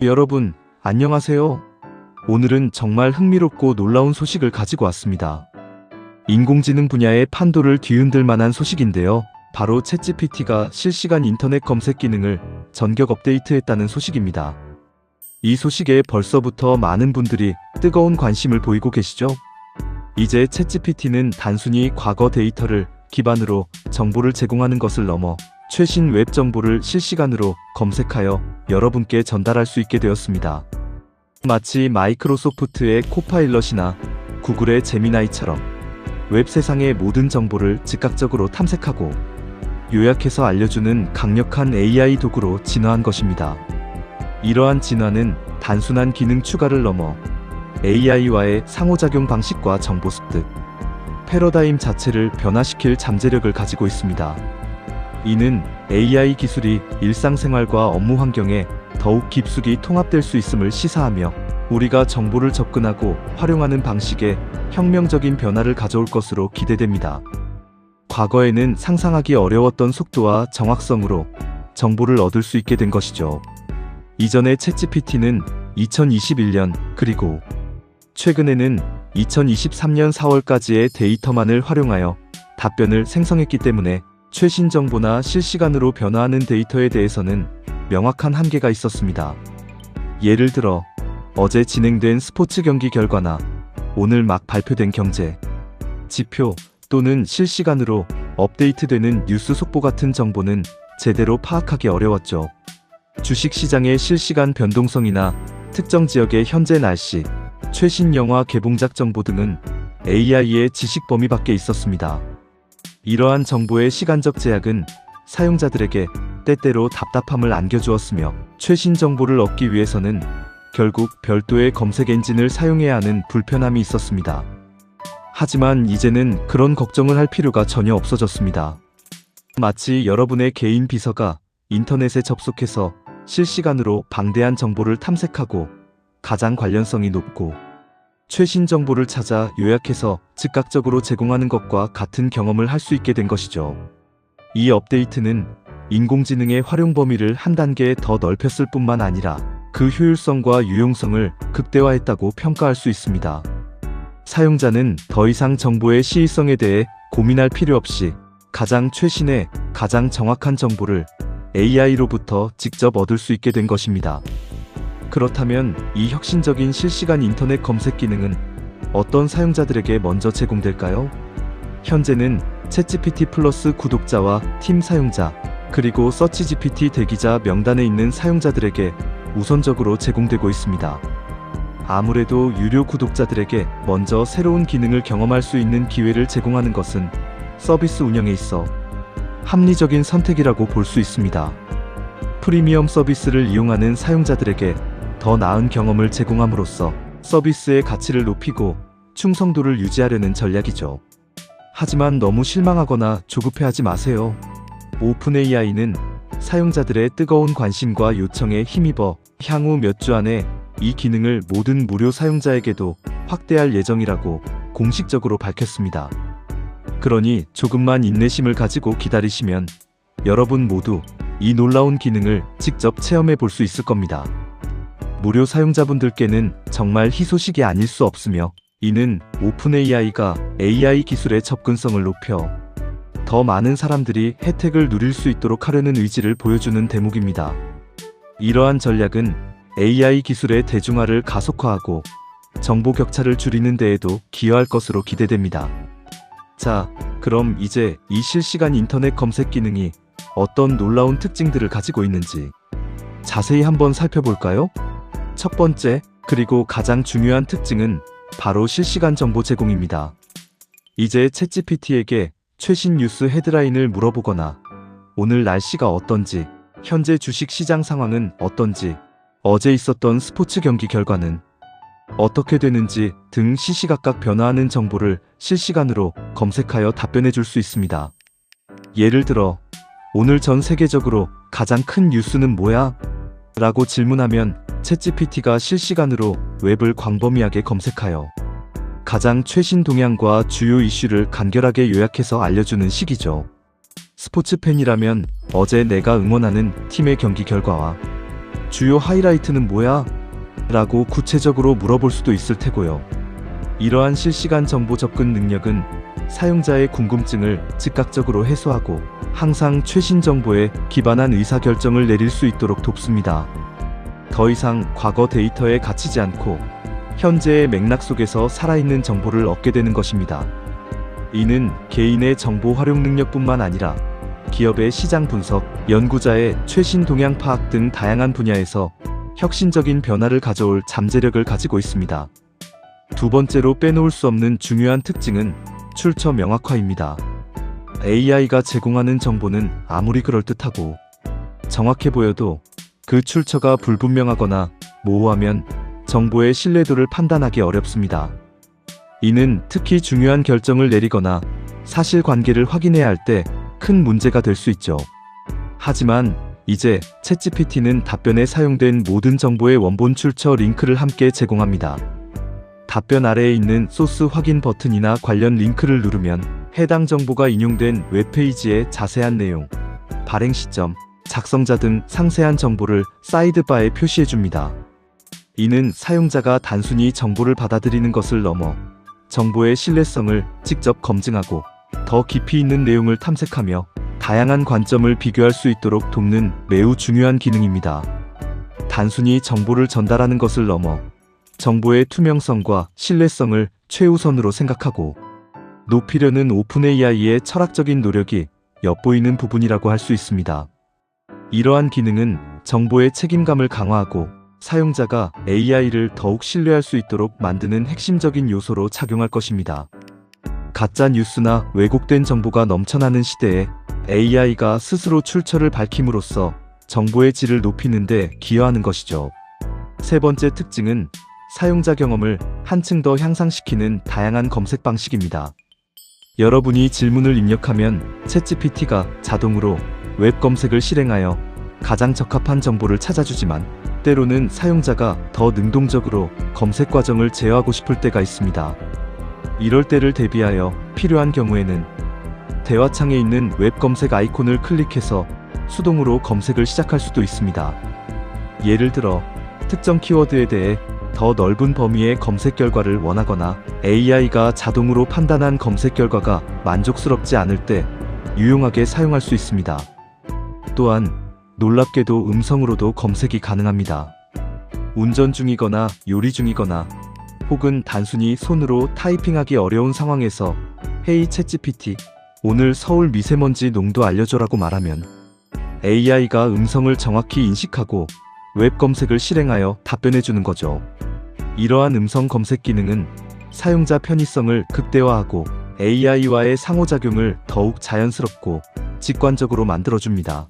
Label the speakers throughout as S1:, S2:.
S1: 여러분, 안녕하세요. 오늘은 정말 흥미롭고 놀라운 소식을 가지고 왔습니다. 인공지능 분야의 판도를 뒤흔들 만한 소식인데요. 바로 챗GPT가 실시간 인터넷 검색 기능을 전격 업데이트했다는 소식입니다. 이 소식에 벌써부터 많은 분들이 뜨거운 관심을 보이고 계시죠? 이제 챗GPT는 단순히 과거 데이터를 기반으로 정보를 제공하는 것을 넘어 최신 웹 정보를 실시간으로 검색하여 여러분께 전달할 수 있게 되었습니다. 마치 마이크로소프트의 코파일럿이나 구글의 제미나이처럼 웹 세상의 모든 정보를 즉각적으로 탐색하고 요약해서 알려주는 강력한 AI 도구로 진화한 것입니다. 이러한 진화는 단순한 기능 추가를 넘어 AI와의 상호작용 방식과 정보 습득, 패러다임 자체를 변화시킬 잠재력을 가지고 있습니다. 이는 AI 기술이 일상생활과 업무 환경에 더욱 깊숙이 통합될 수 있음을 시사하며 우리가 정보를 접근하고 활용하는 방식에 혁명적인 변화를 가져올 것으로 기대됩니다. 과거에는 상상하기 어려웠던 속도와 정확성으로 정보를 얻을 수 있게 된 것이죠. 이전의 챗GPT는 2021년 그리고 최근에는 2023년 4월까지의 데이터만을 활용하여 답변을 생성했기 때문에 최신 정보나 실시간으로 변화하는 데이터에 대해서는 명확한 한계가 있었습니다. 예를 들어 어제 진행된 스포츠 경기 결과나 오늘 막 발표된 경제, 지표 또는 실시간으로 업데이트되는 뉴스 속보 같은 정보는 제대로 파악하기 어려웠죠. 주식시장의 실시간 변동성이나 특정 지역의 현재 날씨, 최신 영화 개봉작 정보 등은 AI의 지식 범위 밖에 있었습니다. 이러한 정보의 시간적 제약은 사용자들에게 때때로 답답함을 안겨주었으며 최신 정보를 얻기 위해서는 결국 별도의 검색 엔진을 사용해야 하는 불편함이 있었습니다. 하지만 이제는 그런 걱정을 할 필요가 전혀 없어졌습니다. 마치 여러분의 개인 비서가 인터넷에 접속해서 실시간으로 방대한 정보를 탐색하고 가장 관련성이 높고 최신 정보를 찾아 요약해서 즉각적으로 제공하는 것과 같은 경험을 할 수 있게 된 것이죠. 이 업데이트는 인공지능의 활용 범위를 한 단계 더 넓혔을 뿐만 아니라 그 효율성과 유용성을 극대화했다고 평가할 수 있습니다. 사용자는 더 이상 정보의 시의성에 대해 고민할 필요 없이 가장 최신의, 가장 정확한 정보를 AI로부터 직접 얻을 수 있게 된 것입니다. 그렇다면 이 혁신적인 실시간 인터넷 검색 기능은 어떤 사용자들에게 먼저 제공될까요? 현재는 챗GPT 플러스 구독자와 팀 사용자, 그리고 서치GPT 대기자 명단에 있는 사용자들에게 우선적으로 제공되고 있습니다. 아무래도 유료 구독자들에게 먼저 새로운 기능을 경험할 수 있는 기회를 제공하는 것은 서비스 운영에 있어 합리적인 선택이라고 볼 수 있습니다. 프리미엄 서비스를 이용하는 사용자들에게 더 나은 경험을 제공함으로써 서비스의 가치를 높이고 충성도를 유지하려는 전략이죠. 하지만 너무 실망하거나 조급해하지 마세요. 오픈AI는 사용자들의 뜨거운 관심과 요청에 힘입어 향후 몇 주 안에 이 기능을 모든 무료 사용자에게도 확대할 예정이라고 공식적으로 밝혔습니다. 그러니 조금만 인내심을 가지고 기다리시면 여러분 모두 이 놀라운 기능을 직접 체험해 볼 수 있을 겁니다. 무료 사용자분들께는 정말 희소식이 아닐 수 없으며 이는 오픈AI가 AI 기술의 접근성을 높여 더 많은 사람들이 혜택을 누릴 수 있도록 하려는 의지를 보여주는 대목입니다. 이러한 전략은 AI 기술의 대중화를 가속화하고 정보 격차를 줄이는 데에도 기여할 것으로 기대됩니다. 자, 그럼 이제 이 실시간 인터넷 검색 기능이 어떤 놀라운 특징들을 가지고 있는지 자세히 한번 살펴볼까요? 첫 번째, 그리고 가장 중요한 특징은 바로 실시간 정보 제공입니다. 이제 챗GPT에게 최신 뉴스 헤드라인을 물어보거나 오늘 날씨가 어떤지, 현재 주식 시장 상황은 어떤지, 어제 있었던 스포츠 경기 결과는 어떻게 되는지 등 시시각각 변화하는 정보를 실시간으로 검색하여 답변해 줄 수 있습니다. 예를 들어 오늘 전 세계적으로 가장 큰 뉴스는 뭐야? 라고 질문하면 챗GPT가 실시간으로 웹을 광범위하게 검색하여 가장 최신 동향과 주요 이슈를 간결하게 요약해서 알려주는 시기죠. 스포츠 팬이라면 어제 내가 응원하는 팀의 경기 결과와 주요 하이라이트는 뭐야? 라고 구체적으로 물어볼 수도 있을 테고요. 이러한 실시간 정보 접근 능력은 사용자의 궁금증을 즉각적으로 해소하고 항상 최신 정보에 기반한 의사결정을 내릴 수 있도록 돕습니다. 더 이상 과거 데이터에 갇히지 않고 현재의 맥락 속에서 살아있는 정보를 얻게 되는 것입니다. 이는 개인의 정보 활용 능력뿐만 아니라 기업의 시장 분석, 연구자의 최신 동향 파악 등 다양한 분야에서 혁신적인 변화를 가져올 잠재력을 가지고 있습니다. 두 번째로 빼놓을 수 없는 중요한 특징은 출처 명확화입니다. AI가 제공하는 정보는 아무리 그럴듯하고 정확해 보여도 그 출처가 불분명하거나 모호하면 정보의 신뢰도를 판단하기 어렵습니다. 이는 특히 중요한 결정을 내리거나 사실관계를 확인해야 할 때 큰 문제가 될 수 있죠. 하지만 이제 챗GPT는 답변에 사용된 모든 정보의 원본 출처 링크를 함께 제공합니다. 답변 아래에 있는 소스 확인 버튼이나 관련 링크를 누르면 해당 정보가 인용된 웹페이지의 자세한 내용, 발행 시점, 작성자 등 상세한 정보를 사이드바에 표시해줍니다. 이는 사용자가 단순히 정보를 받아들이는 것을 넘어 정보의 신뢰성을 직접 검증하고 더 깊이 있는 내용을 탐색하며 다양한 관점을 비교할 수 있도록 돕는 매우 중요한 기능입니다. 단순히 정보를 전달하는 것을 넘어 정보의 투명성과 신뢰성을 최우선으로 생각하고 높이려는 오픈AI의 철학적인 노력이 엿보이는 부분이라고 할 수 있습니다. 이러한 기능은 정보의 책임감을 강화하고 사용자가 AI를 더욱 신뢰할 수 있도록 만드는 핵심적인 요소로 작용할 것입니다. 가짜 뉴스나 왜곡된 정보가 넘쳐나는 시대에 AI가 스스로 출처를 밝힘으로써 정보의 질을 높이는 데 기여하는 것이죠. 세 번째 특징은 사용자 경험을 한층 더 향상시키는 다양한 검색 방식입니다. 여러분이 질문을 입력하면 챗GPT가 자동으로 웹 검색을 실행하여 가장 적합한 정보를 찾아주지만 때로는 사용자가 더 능동적으로 검색 과정을 제어하고 싶을 때가 있습니다. 이럴 때를 대비하여 필요한 경우에는 대화창에 있는 웹 검색 아이콘을 클릭해서 수동으로 검색을 시작할 수도 있습니다. 예를 들어 특정 키워드에 대해 더 넓은 범위의 검색 결과를 원하거나 AI가 자동으로 판단한 검색 결과가 만족스럽지 않을 때 유용하게 사용할 수 있습니다. 또한 놀랍게도 음성으로도 검색이 가능합니다. 운전 중이거나 요리 중이거나 혹은 단순히 손으로 타이핑하기 어려운 상황에서 헤이 챗GPT, 오늘 서울 미세먼지 농도 알려줘라고 말하면 AI가 음성을 정확히 인식하고 웹 검색을 실행하여 답변해주는 거죠. 이러한 음성 검색 기능은 사용자 편의성을 극대화하고 AI와의 상호작용을 더욱 자연스럽고 직관적으로 만들어줍니다.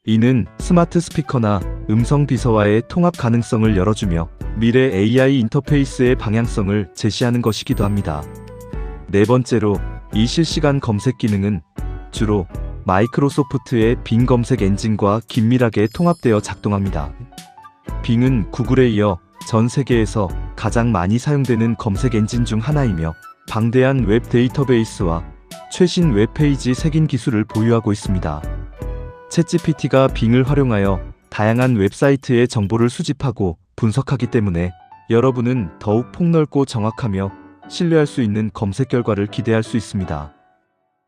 S1: 이는 스마트 스피커나 음성 비서와의 통합 가능성을 열어주며 미래 AI 인터페이스의 방향성을 제시하는 것이기도 합니다. 네 번째로, 이 실시간 검색 기능은 주로 마이크로소프트의 빙 검색 엔진과 긴밀하게 통합되어 작동합니다. 빙은 구글에 이어 전 세계에서 가장 많이 사용되는 검색 엔진 중 하나이며 방대한 웹 데이터베이스와 최신 웹페이지 색인 기술을 보유하고 있습니다. 챗GPT가 빙을 활용하여 다양한 웹사이트의 정보를 수집하고 분석하기 때문에 여러분은 더욱 폭넓고 정확하며 신뢰할 수 있는 검색 결과를 기대할 수 있습니다.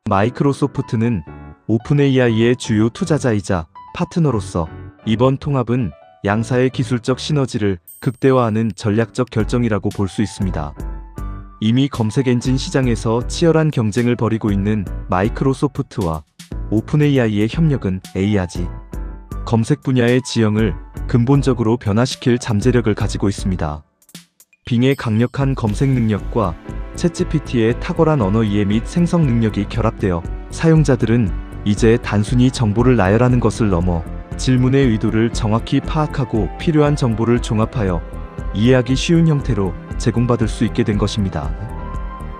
S1: 마이크로소프트는 오픈AI의 주요 투자자이자 파트너로서 이번 통합은 양사의 기술적 시너지를 극대화하는 전략적 결정이라고 볼 수 있습니다. 이미 검색 엔진 시장에서 치열한 경쟁을 벌이고 있는 마이크로소프트와 오픈AI의 협력은 AI지 검색 분야의 지형을 근본적으로 변화시킬 잠재력을 가지고 있습니다. 빙의 강력한 검색 능력과 챗GPT의 탁월한 언어 이해 및 생성 능력이 결합되어 사용자들은 이제 단순히 정보를 나열하는 것을 넘어 질문의 의도를 정확히 파악하고 필요한 정보를 종합하여 이해하기 쉬운 형태로 제공받을 수 있게 된 것입니다.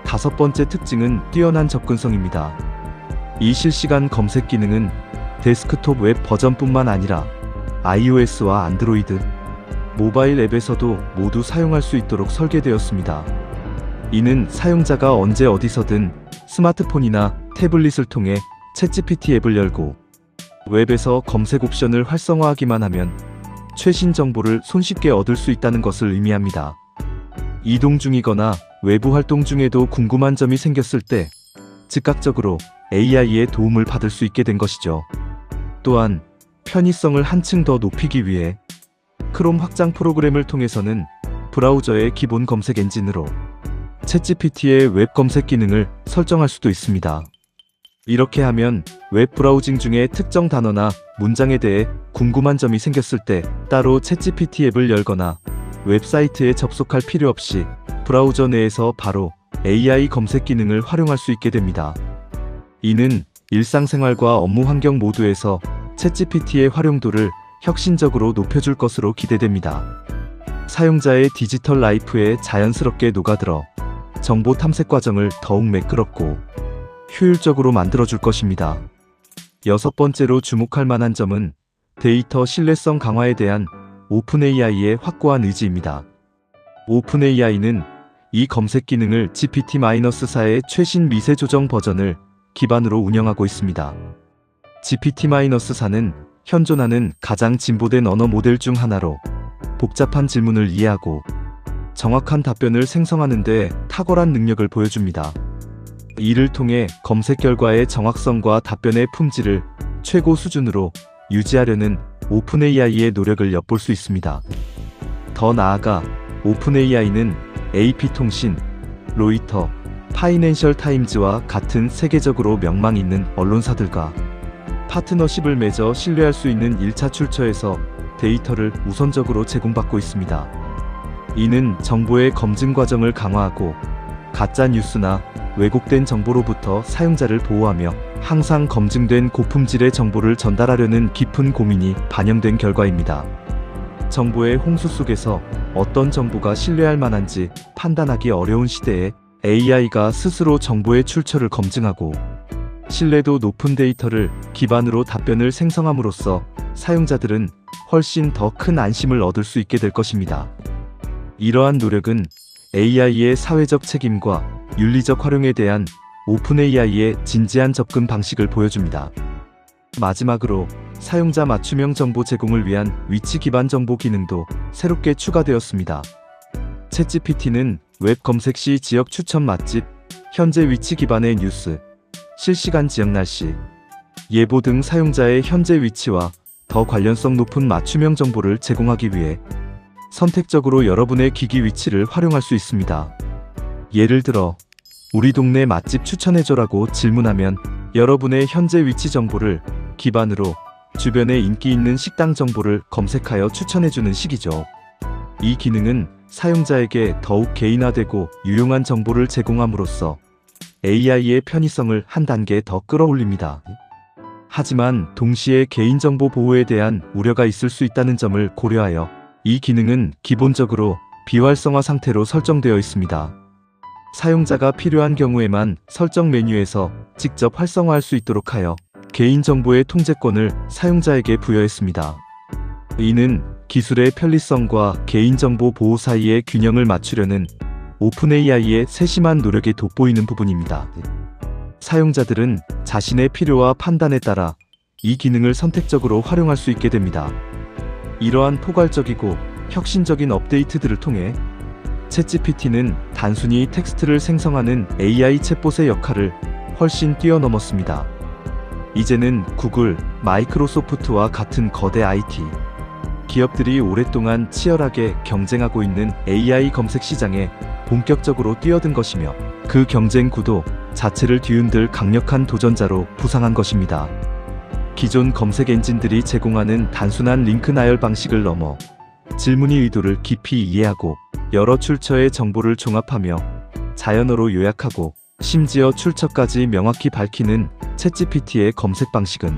S1: 다섯 번째 특징은 뛰어난 접근성입니다. 이 실시간 검색 기능은 데스크톱 웹 버전뿐만 아니라 iOS와 안드로이드, 모바일 앱에서도 모두 사용할 수 있도록 설계되었습니다. 이는 사용자가 언제 어디서든 스마트폰이나 태블릿을 통해 챗GPT 앱을 열고 웹에서 검색 옵션을 활성화하기만 하면 최신 정보를 손쉽게 얻을 수 있다는 것을 의미합니다. 이동 중이거나 외부 활동 중에도 궁금한 점이 생겼을 때 즉각적으로 AI의 도움을 받을 수 있게 된 것이죠. 또한 편의성을 한층 더 높이기 위해 크롬 확장 프로그램을 통해서는 브라우저의 기본 검색 엔진으로 챗GPT의 웹 검색 기능을 설정할 수도 있습니다. 이렇게 하면 웹 브라우징 중에 특정 단어나 문장에 대해 궁금한 점이 생겼을 때 따로 챗GPT 앱을 열거나 웹사이트에 접속할 필요 없이 브라우저 내에서 바로 AI 검색 기능을 활용할 수 있게 됩니다. 이는 일상생활과 업무 환경 모두에서 챗GPT의 활용도를 혁신적으로 높여줄 것으로 기대됩니다. 사용자의 디지털 라이프에 자연스럽게 녹아들어 정보 탐색 과정을 더욱 매끄럽고 효율적으로 만들어줄 것입니다. 여섯 번째로 주목할 만한 점은 데이터 신뢰성 강화에 대한 오픈AI의 확고한 의지입니다. 오픈AI는 이 검색 기능을 GPT-4의 최신 미세 조정 버전을 기반으로 운영하고 있습니다. GPT-4는 현존하는 가장 진보된 언어 모델 중 하나로 복잡한 질문을 이해하고 정확한 답변을 생성하는 데 탁월한 능력을 보여줍니다. 이를 통해 검색 결과의 정확성과 답변의 품질을 최고 수준으로 유지하려는 오픈AI의 노력을 엿볼 수 있습니다. 더 나아가 오픈AI는 AP통신, 로이터, 파이낸셜 타임즈와 같은 세계적으로 명망 있는 언론사들과 파트너십을 맺어 신뢰할 수 있는 1차 출처에서 데이터를 우선적으로 제공받고 있습니다. 이는 정보의 검증 과정을 강화하고 가짜 뉴스나 왜곡된 정보로부터 사용자를 보호하며 항상 검증된 고품질의 정보를 전달하려는 깊은 고민이 반영된 결과입니다. 정보의 홍수 속에서 어떤 정보가 신뢰할 만한지 판단하기 어려운 시대에 AI가 스스로 정보의 출처를 검증하고 신뢰도 높은 데이터를 기반으로 답변을 생성함으로써 사용자들은 훨씬 더 큰 안심을 얻을 수 있게 될 것입니다. 이러한 노력은 AI의 사회적 책임과 윤리적 활용에 대한 오픈AI의 진지한 접근 방식을 보여줍니다. 마지막으로 사용자 맞춤형 정보 제공을 위한 위치 기반 정보 기능도 새롭게 추가되었습니다. 챗GPT는 웹 검색 시 지역 추천 맛집, 현재 위치 기반의 뉴스, 실시간 지역 날씨, 예보 등 사용자의 현재 위치와 더 관련성 높은 맞춤형 정보를 제공하기 위해 선택적으로 여러분의 기기 위치를 활용할 수 있습니다. 예를 들어 우리 동네 맛집 추천해줘라고 질문하면 여러분의 현재 위치 정보를 기반으로 주변에 인기 있는 식당 정보를 검색하여 추천해주는 식이죠. 이 기능은 사용자에게 더욱 개인화되고 유용한 정보를 제공함으로써 AI의 편의성을 한 단계 더 끌어올립니다. 하지만 동시에 개인정보 보호에 대한 우려가 있을 수 있다는 점을 고려하여 이 기능은 기본적으로 비활성화 상태로 설정되어 있습니다. 사용자가 필요한 경우에만 설정 메뉴에서 직접 활성화할 수 있도록 하여 개인정보의 통제권을 사용자에게 부여했습니다. 이는 기술의 편리성과 개인정보 보호 사이의 균형을 맞추려는 오픈AI의 세심한 노력이 돋보이는 부분입니다. 사용자들은 자신의 필요와 판단에 따라 이 기능을 선택적으로 활용할 수 있게 됩니다. 이러한 포괄적이고 혁신적인 업데이트들을 통해 챗GPT는 단순히 텍스트를 생성하는 AI 챗봇의 역할을 훨씬 뛰어넘었습니다. 이제는 구글, 마이크로소프트와 같은 거대 IT 기업들이 오랫동안 치열하게 경쟁하고 있는 AI 검색 시장에 본격적으로 뛰어든 것이며 그 경쟁 구도 자체를 뒤흔들 강력한 도전자로 부상한 것입니다. 기존 검색 엔진들이 제공하는 단순한 링크 나열 방식을 넘어 질문의 의도를 깊이 이해하고 여러 출처의 정보를 종합하며 자연어로 요약하고 심지어 출처까지 명확히 밝히는 챗GPT의 검색 방식은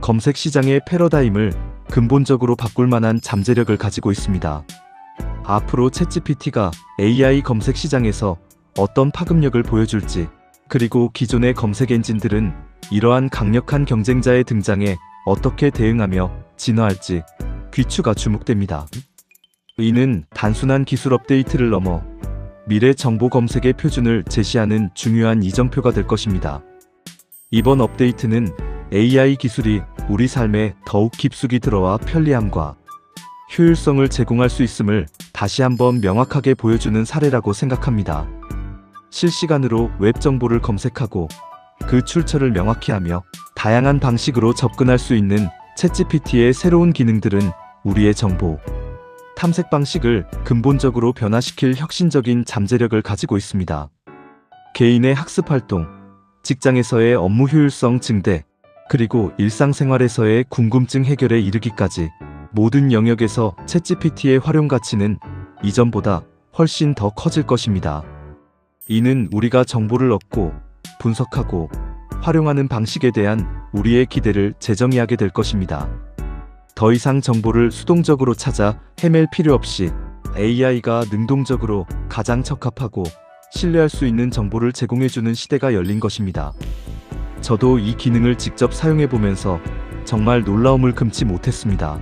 S1: 검색 시장의 패러다임을 근본적으로 바꿀 만한 잠재력을 가지고 있습니다. 앞으로 챗GPT가 AI 검색 시장에서 어떤 파급력을 보여줄지, 그리고 기존의 검색 엔진들은 이러한 강력한 경쟁자의 등장에 어떻게 대응하며 진화할지 귀추가 주목됩니다. 이는 단순한 기술 업데이트를 넘어 미래 정보 검색의 표준을 제시하는 중요한 이정표가 될 것입니다. 이번 업데이트는 AI 기술이 우리 삶에 더욱 깊숙이 들어와 편리함과 효율성을 제공할 수 있음을 다시 한번 명확하게 보여주는 사례라고 생각합니다. 실시간으로 웹 정보를 검색하고 그 출처를 명확히 하며 다양한 방식으로 접근할 수 있는 챗GPT의 새로운 기능들은 우리의 정보 탐색 방식을 근본적으로 변화시킬 혁신적인 잠재력을 가지고 있습니다. 개인의 학습 활동, 직장에서의 업무 효율성 증대, 그리고 일상생활에서의 궁금증 해결에 이르기까지 모든 영역에서 챗GPT의 활용 가치는 이전보다 훨씬 더 커질 것입니다. 이는 우리가 정보를 얻고 분석하고 활용하는 방식에 대한 우리의 기대를 재정의하게 될 것입니다. 더 이상 정보를 수동적으로 찾아 헤맬 필요 없이 AI가 능동적으로 가장 적합하고 신뢰할 수 있는 정보를 제공해주는 시대가 열린 것입니다. 저도 이 기능을 직접 사용해보면서 정말 놀라움을 금치 못했습니다.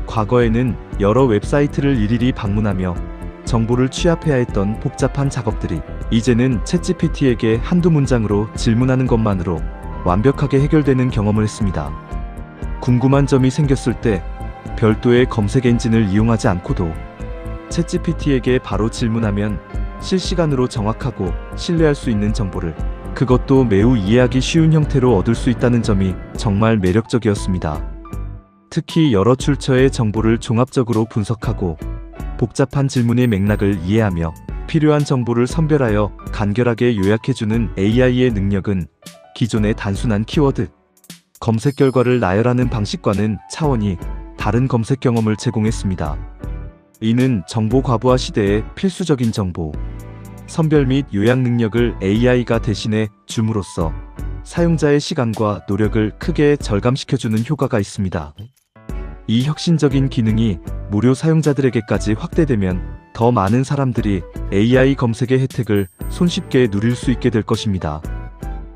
S1: 과거에는 여러 웹사이트를 일일이 방문하며 정보를 취합해야 했던 복잡한 작업들이 이제는 챗GPT에게 한두 문장으로 질문하는 것만으로 완벽하게 해결되는 경험을 했습니다. 궁금한 점이 생겼을 때 별도의 검색 엔진을 이용하지 않고도 챗GPT에게 바로 질문하면 실시간으로 정확하고 신뢰할 수 있는 정보를 그것도 매우 이해하기 쉬운 형태로 얻을 수 있다는 점이 정말 매력적이었습니다. 특히 여러 출처의 정보를 종합적으로 분석하고 복잡한 질문의 맥락을 이해하며 필요한 정보를 선별하여 간결하게 요약해주는 AI의 능력은 기존의 단순한 키워드 검색 결과를 나열하는 방식과는 차원이 다른 검색 경험을 제공했습니다. 이는 정보 과부하 시대에 필수적인 정보 선별 및 요약 능력을 AI가 대신해 줌으로써 사용자의 시간과 노력을 크게 절감시켜주는 효과가 있습니다. 이 혁신적인 기능이 무료 사용자들에게까지 확대되면 더 많은 사람들이 AI 검색의 혜택을 손쉽게 누릴 수 있게 될 것입니다.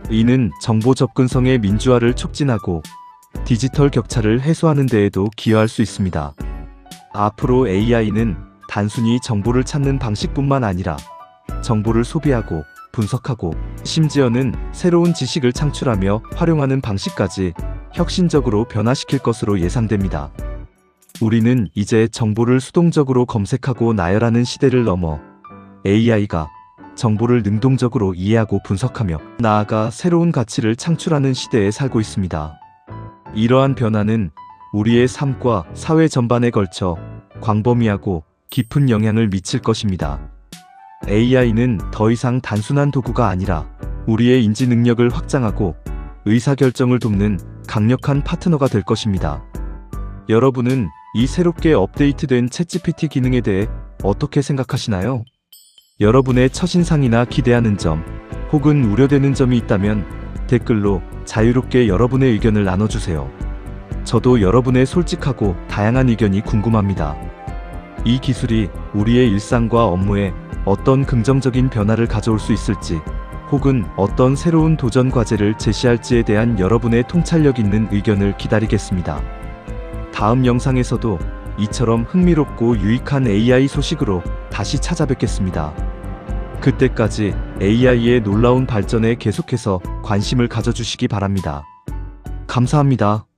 S1: 이는 정보 접근성의 민주화를 촉진하고 디지털 격차를 해소하는 데에도 기여할 수 있습니다. 앞으로 AI는 단순히 정보를 찾는 방식뿐만 아니라 정보를 소비하고 분석하고 심지어는 새로운 지식을 창출하며 활용하는 방식까지 혁신적으로 변화시킬 것으로 예상됩니다. 우리는 이제 정보를 수동적으로 검색하고 나열하는 시대를 넘어 AI가 정보를 능동적으로 이해하고 분석하며 나아가 새로운 가치를 창출하는 시대에 살고 있습니다. 이러한 변화는 우리의 삶과 사회 전반에 걸쳐 광범위하고 깊은 영향을 미칠 것입니다. AI는 더 이상 단순한 도구가 아니라 우리의 인지 능력을 확장하고 의사결정을 돕는 강력한 파트너가 될 것입니다. 여러분은 이 새롭게 업데이트된 챗GPT 기능에 대해 어떻게 생각하시나요? 여러분의 첫인상이나 기대하는 점, 혹은 우려되는 점이 있다면 댓글로 자유롭게 여러분의 의견을 나눠주세요. 저도 여러분의 솔직하고 다양한 의견이 궁금합니다. 이 기술이 우리의 일상과 업무에 어떤 긍정적인 변화를 가져올 수 있을지, 혹은 어떤 새로운 도전 과제를 제시할지에 대한 여러분의 통찰력 있는 의견을 기다리겠습니다. 다음 영상에서도 이처럼 흥미롭고 유익한 AI 소식으로 다시 찾아뵙겠습니다. 그때까지 AI의 놀라운 발전에 계속해서 관심을 가져주시기 바랍니다. 감사합니다.